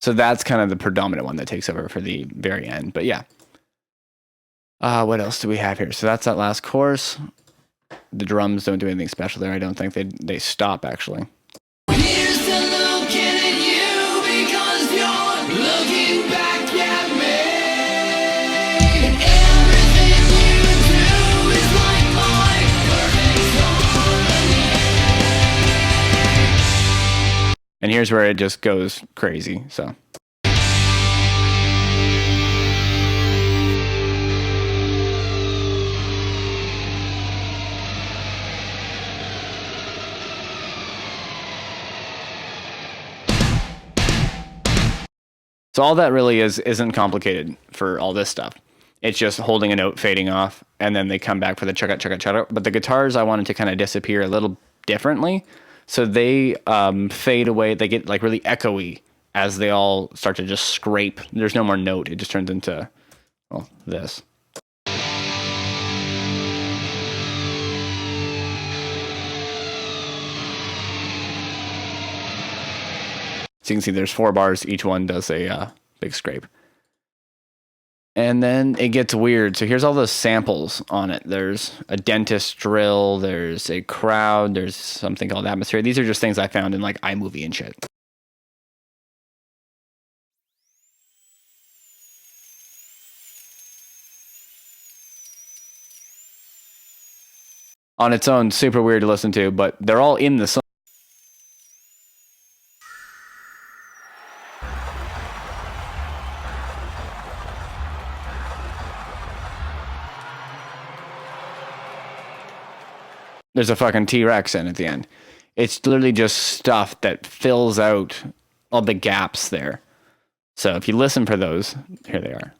So that's kind of the predominant one that takes over for the very end. But yeah. What else do we have here? So that's that last chorus. The drums don't do anything special there. I don't think they stop, actually. Here's to looking at you because you're looking back at me. And everything you do is like my perfect harmony. And here's where it just goes crazy. So. So all that really isn't complicated for all this stuff. It's just holding a note, fading off, and then they come back for the chugga, chugga, chugga. But the guitars, I wanted to kind of disappear a little differently. So they fade away. They get like really echoey as they all start to just scrape. There's no more note. It just turns into, well, this. So you can see there's 4 bars. Each one does a big scrape. And then it gets weird. So here's all the samples on it. There's a dentist drill. There's a crowd. There's something called atmosphere. These are just things I found in like iMovie and shit. On its own, super weird to listen to, but they're all in the song. There's a fucking T-Rex in at the end. It's literally just stuff that fills out all the gaps there. So if you listen for those, here they are.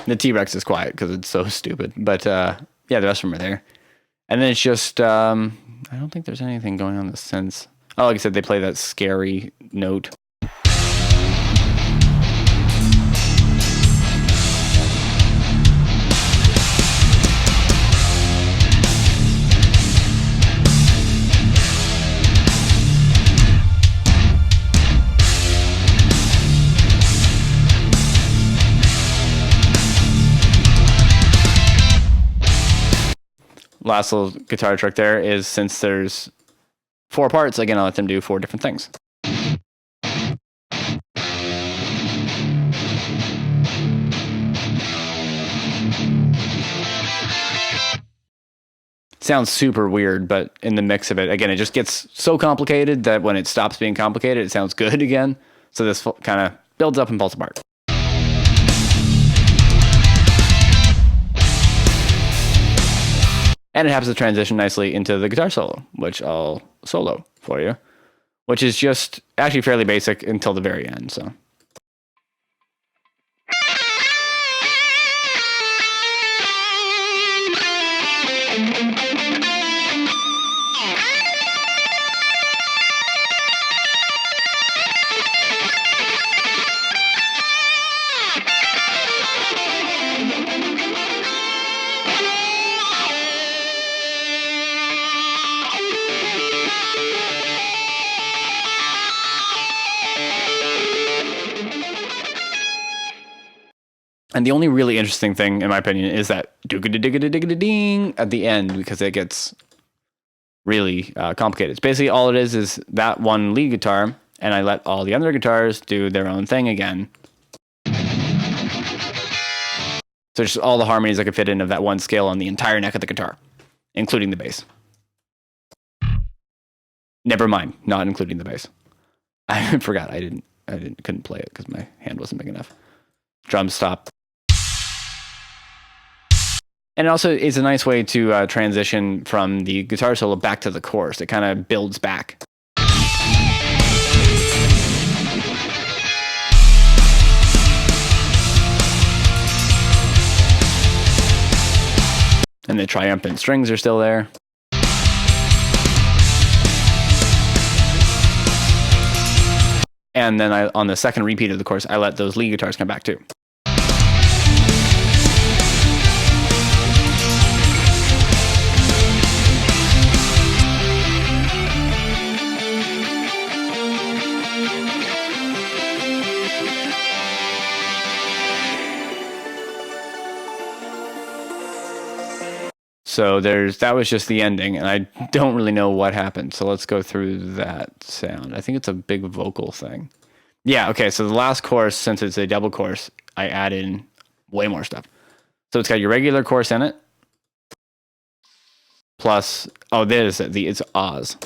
The T-Rex is quiet because it's so stupid. But yeah, the rest of them are there. And then it's just, I don't think there's anything going on in the synths. Oh, like I said, they play that scary note. Last little guitar trick there is, since there's 4 parts, again, I'll let them do 4 different things. Sounds super weird, but in the mix of it, again, it just gets so complicated that when it stops being complicated, it sounds good again. So this kind of builds up and falls apart. And it happens to transition nicely into the guitar solo, which I'll solo for you, which is just actually fairly basic until the very end. So. And the only really interesting thing, in my opinion, is that ding at the end, because it gets really complicated. It's basically all it is that one lead guitar, and I let all the other guitars do their own thing again. So just all the harmonies I could fit in of that one scale on the entire neck of the guitar, including the bass. Never mind, not including the bass. I forgot. I couldn't play it because my hand wasn't big enough. Drum stop. And it also is a nice way to transition from the guitar solo back to the chorus. It kind of builds back. And the triumphant strings are still there. And then on the second repeat of the chorus, I let those lead guitars come back too. So that was just the ending, and I don't really know what happened. So let's go through that sound. I think it's a big vocal thing. Yeah, okay, so the last chorus, since it's a double chorus, I add in way more stuff. So it's got your regular chorus in it, plus, oh, there's it, it's Oz.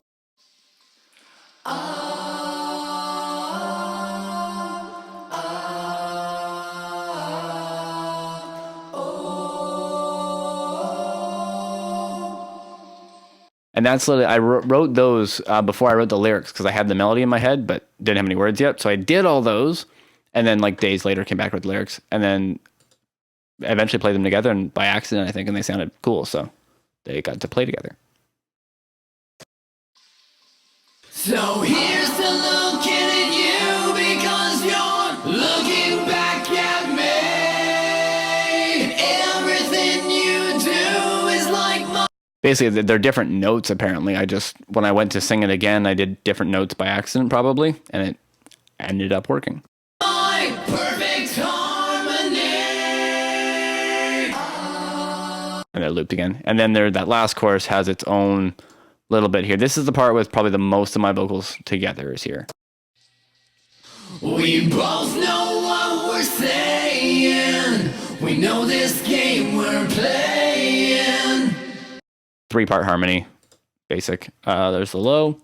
And that's literally, I wrote those before I wrote the lyrics because I had the melody in my head, but didn't have any words yet. So I did all those, and then like days later came back with lyrics, and then eventually played them together, and by accident, I think, and they sounded cool. So they got to play together. So here's to looking at you because you're looking back at me. Everything you do is like my. Basically, they're different notes, apparently. When I went to sing it again, I did different notes by accident, probably, and it ended up working. My perfect harmony. And it looped again. And then that last chorus has its own little bit here. This is the part with probably the most of my vocals together is here. We both know what we're saying. We know this game we're playing. 3-part harmony, basic. There's the low.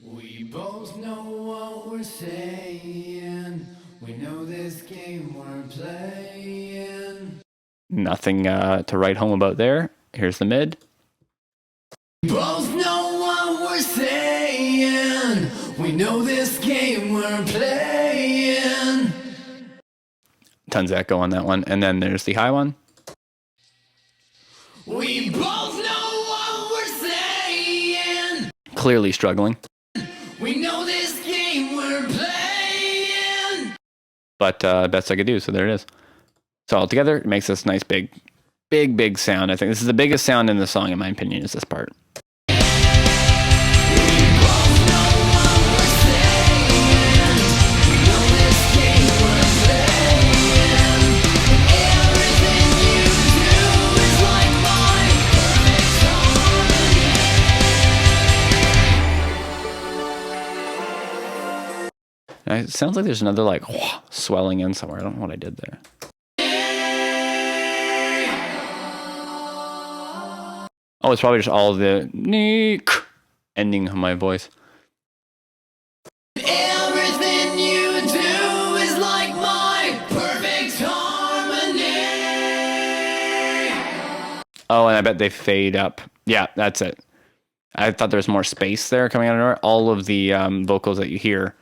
We both know what we're saying. We know this game we're playing. Nothing to write home about there. Here's the mid. We both know what we're saying. We know this game we're playing. Tons of echo on that one. And then there's the high one. We both know what we're saying. Clearly struggling. We know this game we're playing. But best I could do, so there it is. So all together, it makes this nice big sound. I think this is the biggest sound in the song, in my opinion, is this part. It sounds like there's another like swelling in somewhere. I don't know what I did there. Oh, it's probably just all the ending of my voice. Everything you do is like my perfect harmony. Oh, and I bet they fade up. Yeah, that's it. I thought there was more space there coming out of nowhere. All of the vocals that you hear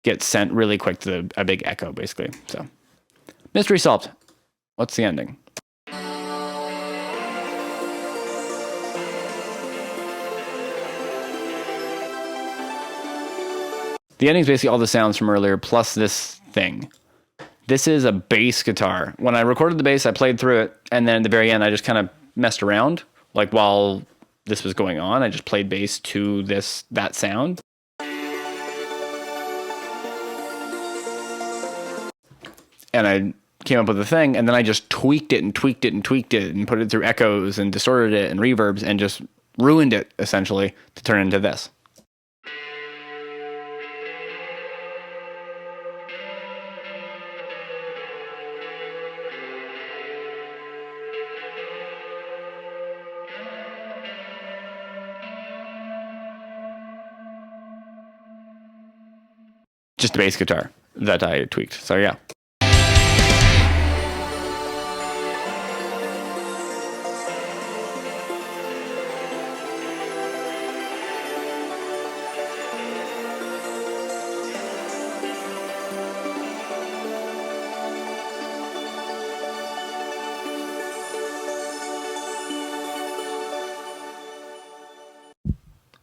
get sent really quick to a big echo, basically. So, mystery solved. What's the ending? The ending is basically all the sounds from earlier plus this thing. This is a bass guitar. When I recorded the bass, I played through it, and then at the very end, I just kind of messed around. Like while this was going on, I just played bass to that sound. And I came up with a thing, and then I just tweaked it and tweaked it and tweaked it and put it through echoes and distorted it and reverbs and just ruined it, essentially, to turn into this. Just a bass guitar that I tweaked. So yeah.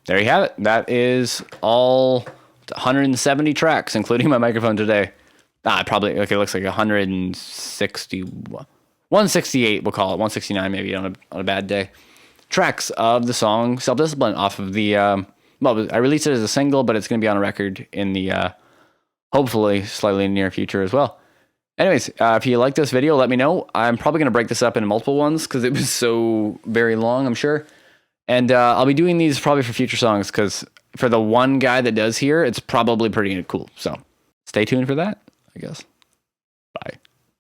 there you have it. That is all 170 tracks, including my microphone today. Probably, okay, it looks like 168, we'll call it, 169 maybe on a bad day. Tracks of the song Self-Discipline off of the, well, I released it as a single, but it's going to be on a record in the, hopefully, slightly near future as well. Anyways, if you like this video, let me know. I'm probably going to break this up into multiple ones because it was so very long, I'm sure. And I'll be doing these probably for future songs because for the one guy that does here, it's probably pretty cool. So stay tuned for that, I guess.